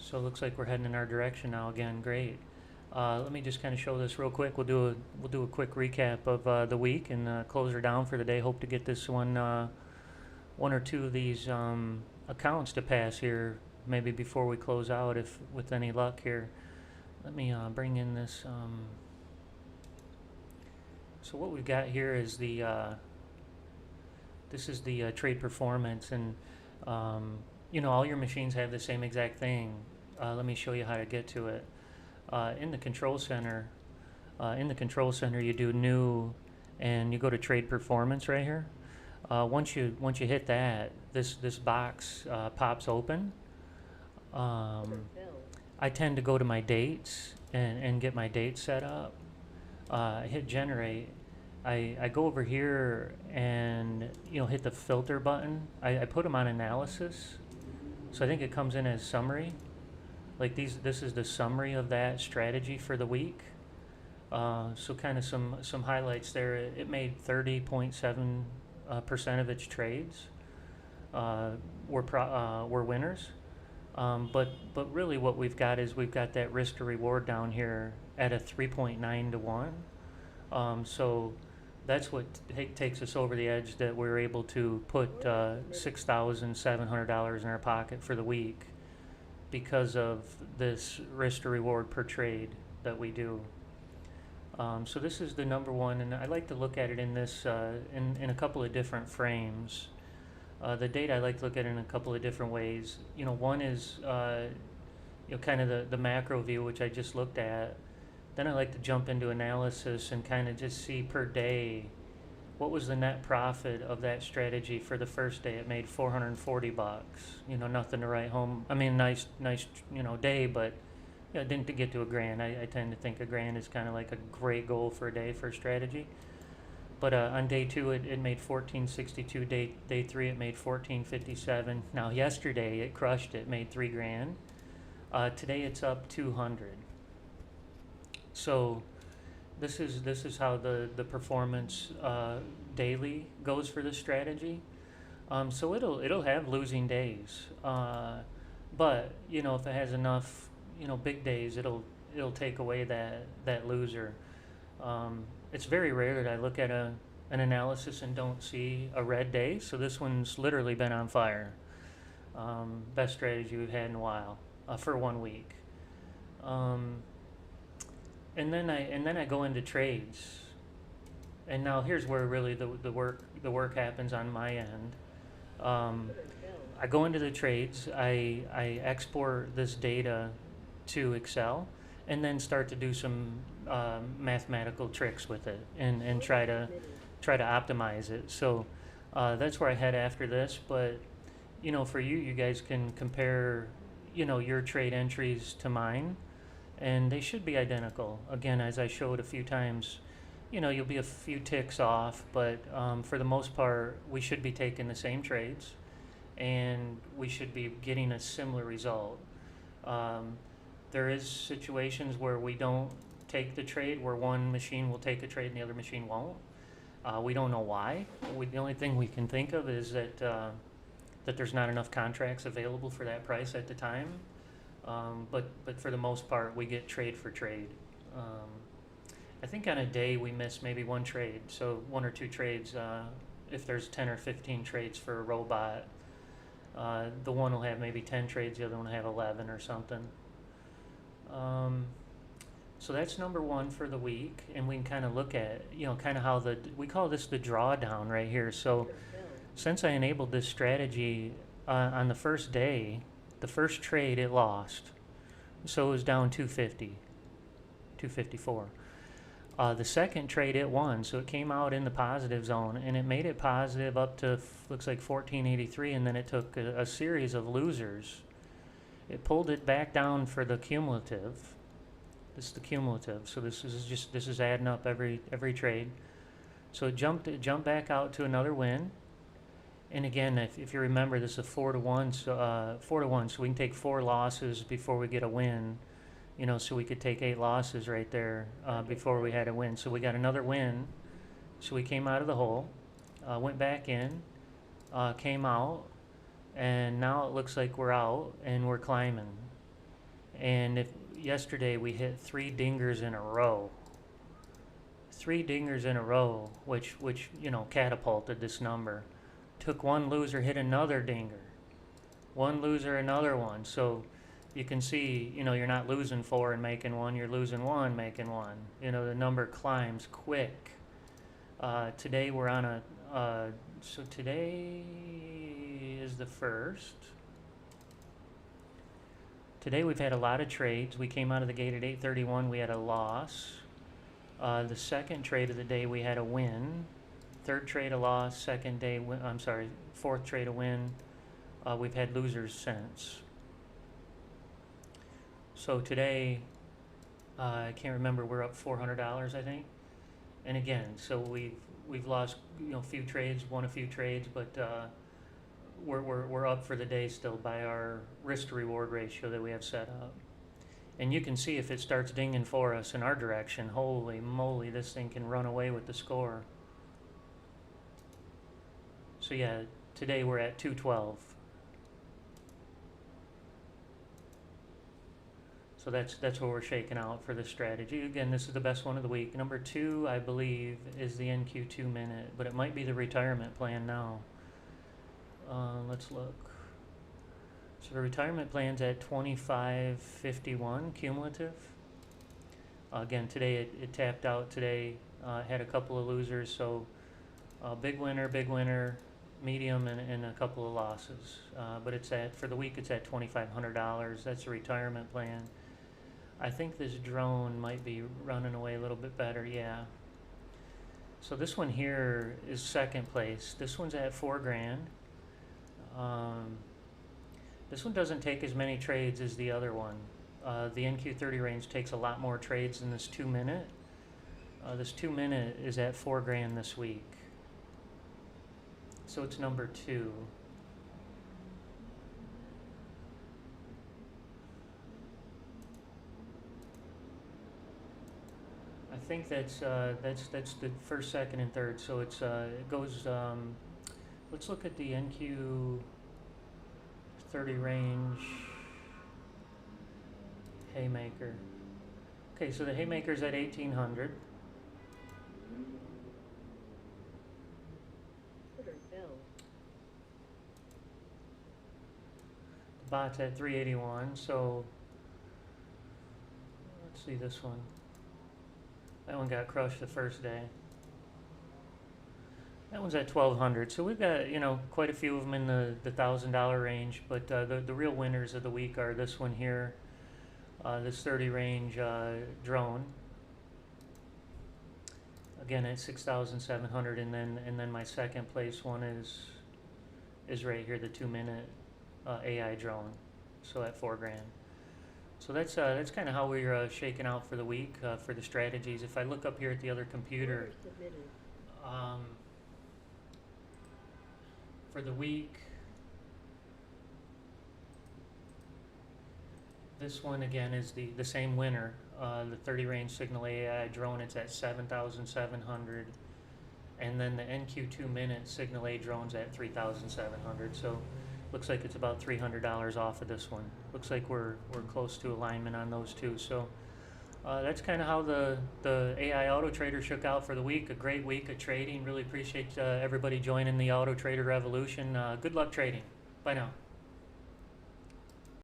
So it looks like we're heading in our direction now again. Great. Let me just kind of show this real quick. We'll do a quick recap of the week and close her down for the day. Hope to get this one or two of these accounts to pass here, maybe before we close out, if with any luck here. Let me bring in this. So what we've got here is the this is the trade performance, and all your machines have the same exact thing. Let me show you how to get to it. In the control center, you do new, and you go to trade performance right here. Once you hit that, this box pops open. I tend to go to my dates and get my dates set up. Hit generate. I go over here and hit the filter button. I put them on analysis, so I think it comes in as summary. Like this is the summary of that strategy for the week. So kind of some highlights there. It made 30.7% of its trades were winners. But really what we've got is we've got that risk to reward down here at a 3.9 to 1. So that's what takes us over the edge, that we're able to put $6,700 in our pocket for the week because of this risk to reward per trade that we do. So this is the number one, and I like to look at it in this in a couple of different frames. The data, I like to look at it in a couple of different ways. One is kind of the macro view, which I just looked at. Then I like to jump into analysis and kind of just see per day what was the net profit of that strategy for the first day. It made $440. Nothing to write home. I mean, nice day, but didn't get to a grand. I tend to think a grand is kind of like a great goal for a day for a strategy. But on day two, it made $1462. Day three, it made $1457. Now yesterday, it crushed it, made $3 grand. Today, it's up 200. So this is how the performance daily goes for this strategy. So it'll have losing days, but if it has enough big days, it'll take away that loser. It's very rare that I look at an analysis and don't see a red day. So this one's literally been on fire. Best strategy we've had in a while for 1 week. And then I go into trades, and now here's where really the work happens on my end. I go into the trades. I export this data to Excel, and then start to do some mathematical tricks with it, and try to optimize it. So that's where I head after this. But for you guys can compare your trade entries to mine, and they should be identical. Again, as I showed a few times, you'll be a few ticks off, but for the most part, we should be taking the same trades, and we should be getting a similar result. There is situations where we don't take the trade, where one machine will take a trade and the other machine won't. We don't know why. The only thing we can think of is that there's not enough contracts available for that price at the time. But for the most part, we get trade for trade. I think on a day we miss maybe one trade, so one or two trades. If there's 10 or 15 trades for a robot, the one will have maybe 10 trades, the other one will have 11 or something. So that's number one for the week, and we can kind of look at kind of how we call this the drawdown right here. So since I enabled this strategy on the first day, the first trade it lost, so it was down 250, 254. The second trade it won, so it came out in the positive zone, and it made it positive up to looks like 1483, and then it took a series of losers. It pulled it back down for the cumulative. This is the cumulative, so this is adding up every trade. So it jumped back out to another win. And again, if you remember, this is a 4 to 1, so 4 to 1, so we can take 4 losses before we get a win. So we could take 8 losses right there before we had a win. So we got another win. So we came out of the hole, went back in, came out, and now it looks like we're out and we're climbing. And if yesterday we hit 3 dingers in a row, 3 dingers in a row, which you know, catapulted this number. Took one loser, hit another dinger. One loser, another one. So you can see, you know, you're not losing 4 and making 1, you're losing 1, making 1. You know, the number climbs quick. Today we're on a, so today is the 1st. Today we've had a lot of trades. We came out of the gate at 8:31, we had a loss. The second trade of the day we had a win. Third trade a loss, second day win, I'm sorry, fourth trade a win. We've had losers since. So today, I can't remember, we're up $400, I think. And again, so we've lost, you know, a few trades, won a few trades, but we're up for the day still by our risk to reward ratio that we have set up. And you can see if it starts dinging for us in our direction, holy moly, this thing can run away with the score. So yeah, today we're at 212. So that's where we're shaking out for this strategy. Again, this is the best one of the week. Number 2, I believe, is the NQ 2-minute, but it might be the retirement plan now. Let's look. So the retirement plan's at 25.51 cumulative. Again, today it tapped out today. Had a couple of losers, so big winner, medium, and a couple of losses. But it's at, for the week, it's at $2,500. That's the retirement plan. I think this drone might be running away a little bit better, yeah. So this one here is second place. This one's at $4 grand. This one doesn't take as many trades as the other one. The NQ30 range takes a lot more trades than this 2-minute. This 2-minute is at $4 grand this week. So it's number 2. I think that's the first, second, and third. So it's it goes. Let's look at the NQ 30 range haymaker. Okay, so the haymaker's at 1,800. The bot's at 381. So let's see this one. That one got crushed the first day. That one's at 1,200. So we've got, you know, quite a few of them in the $1,000 range. But the real winners of the week are this one here, this 30 range drone. Again at 6,700, and then my second place one is right here, the 2-minute AI drone. So at $4 grand. So that's kind of how we're shaking out for the week for the strategies. If I look up here at the other computer, for the week, this one again is the same winner, the 30 range signal AI drone. It's at 7,700, and then the NQ 2-minute signal A drone's at 3,700. So looks like it's about $300 off of this one. Looks like we're close to alignment on those two. So that's kind of how the AI Auto Trader shook out for the week. A great week of trading. Really appreciate everybody joining the Auto Trader revolution. Good luck trading. Bye now.